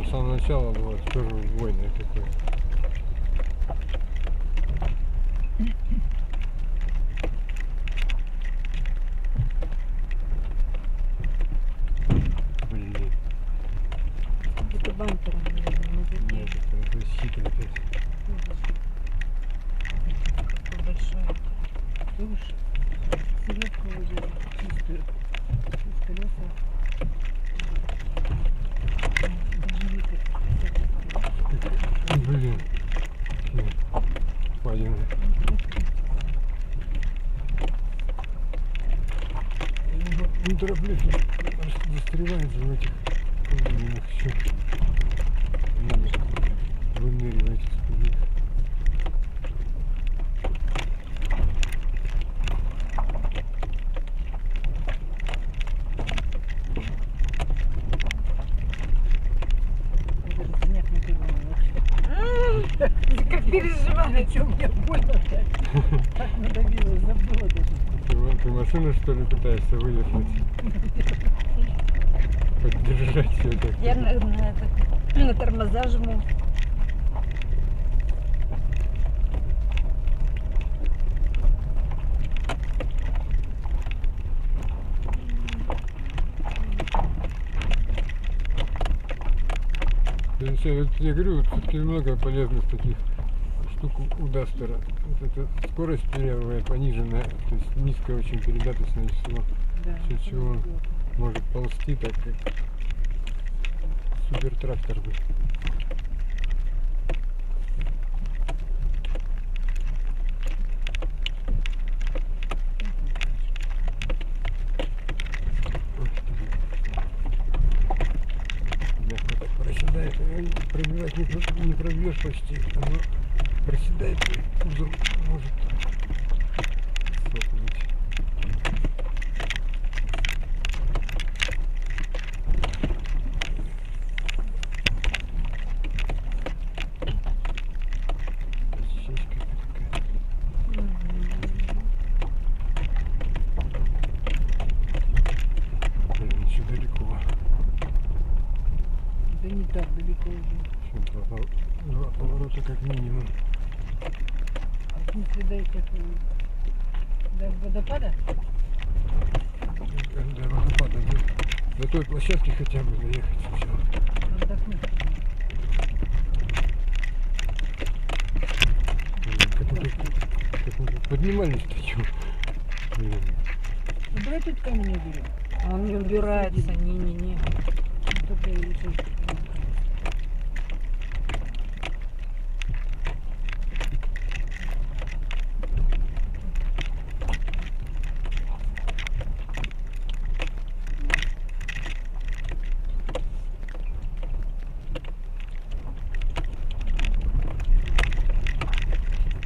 с самого начала было тоже убойное такое. Блин. Это бампером, наверное, Нет, это щит опять. Какой большой. Слышь, селедку возили чистую. Из колеса. Даже вихрь. Блин. Впадины. Не тороплюсь, застревает в этих кузовах еще. Надо выныривать из них. Как переживала, что мне больно так. Так надавила, забыла даже. Ты машину что ли пытаешься вывернуть? Поддержать все это. Я на тормоза жму. Я говорю, все-таки много полезных таких штук у Дастера. Вот эта скорость первая пониженная, то есть низкая очень передаточное число. Да, Все чего он может ползти, так как супер трактор бы. Мягко так проседает, пробивать не пробьешь почти, оно проседает и кузов может сопнуть. Да не так далеко уже. Два поворота как минимум. А в смысле до водопада? До водопада, до той площадки хотя бы доехать сначала. Отдохнуть. Как мы поднимались-то чего? Давай тут камень уберем. А он не убирается, не-не-не. Только и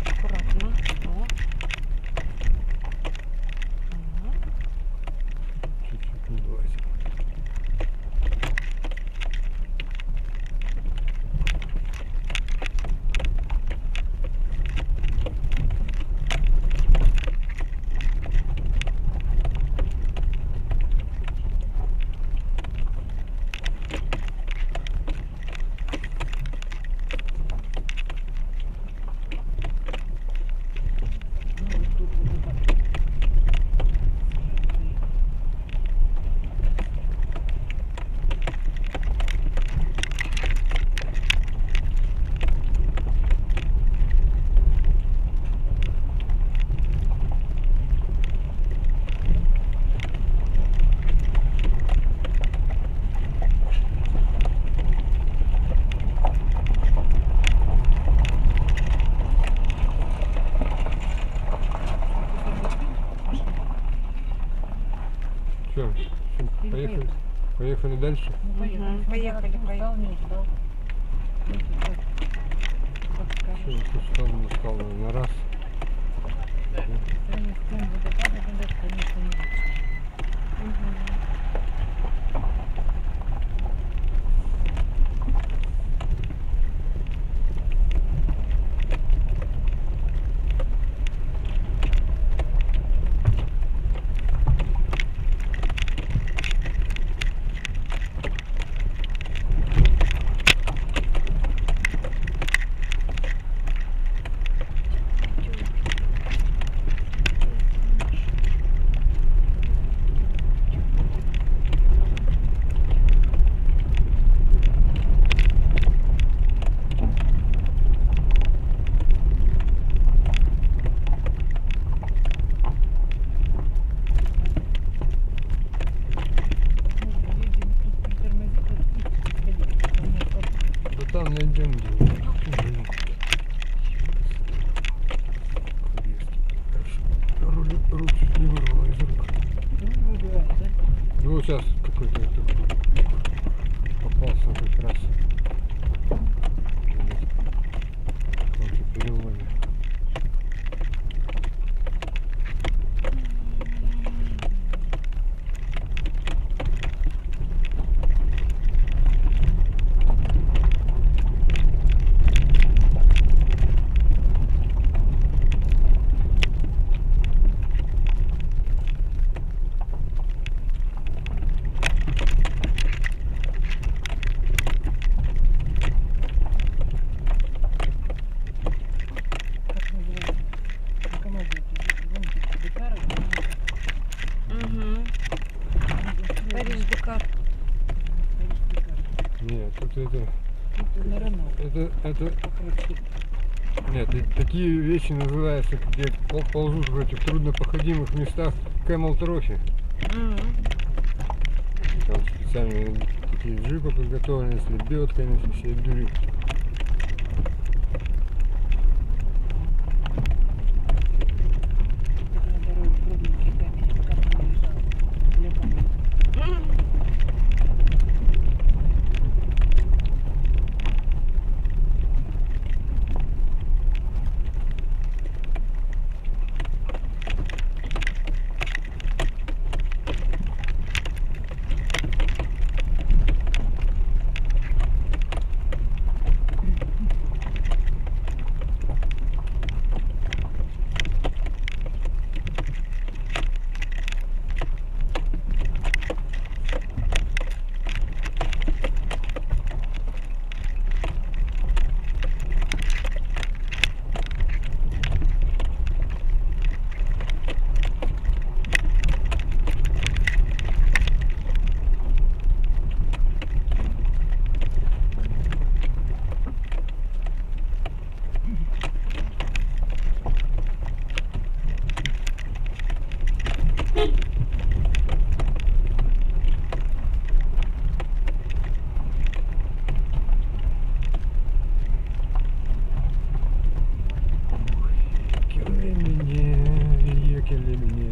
Аккуратно. О. Ага. Чуть-чуть не влазит. Все, поехали. Поехали дальше. Поехали. Все, устал, не устал, на раз. бренди. Блин. Руку чуть не вырвало из рук. Ну, выбирай, да? Ну вот сейчас какой-то такой попался как раз. Вот переломе. Как называется? На команде эти Дастера, Угу. Париж-Дакар. Нет, тут это на Рено. это Покрытие. нет, такие вещи называются, где ползут в этих труднопроходимых местах camel-трофи. Там специальные такие джипы подготовлены с лебедками, со всей дурью. Когда на дороге кругленькие камни, как он лежал. Я помню.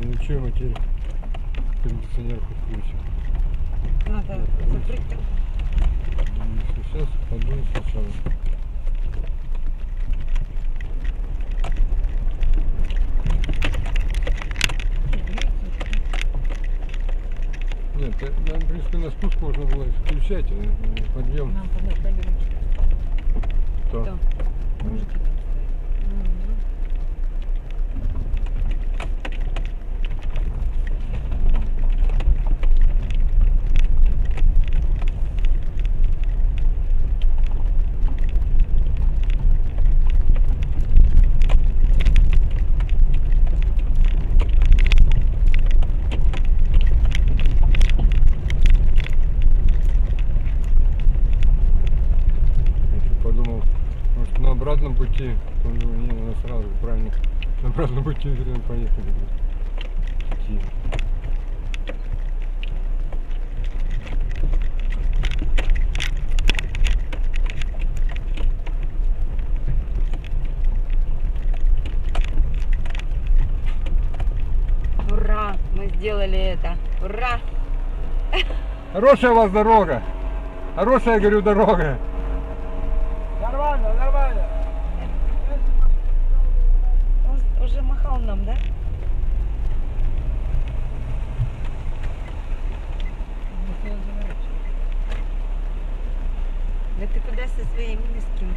Ну что мы теперь кондиционер включим? Надо закрыть. Сейчас подуем сначала. Нет, нам, в принципе, на спуск можно было включать, а подъем. Нам подождали ручку. То. Да. Можете там ставить? Подумал, может на обратном пути, он думал, не, надо сразу, правильно, на обратном пути зря поехали. Такие. Ура! Мы сделали это! Ура! Хорошая у вас дорога! Хорошая, говорю, дорога! Нормально, нормально. Он уже махал нам, да? Да ты куда со своими низкими?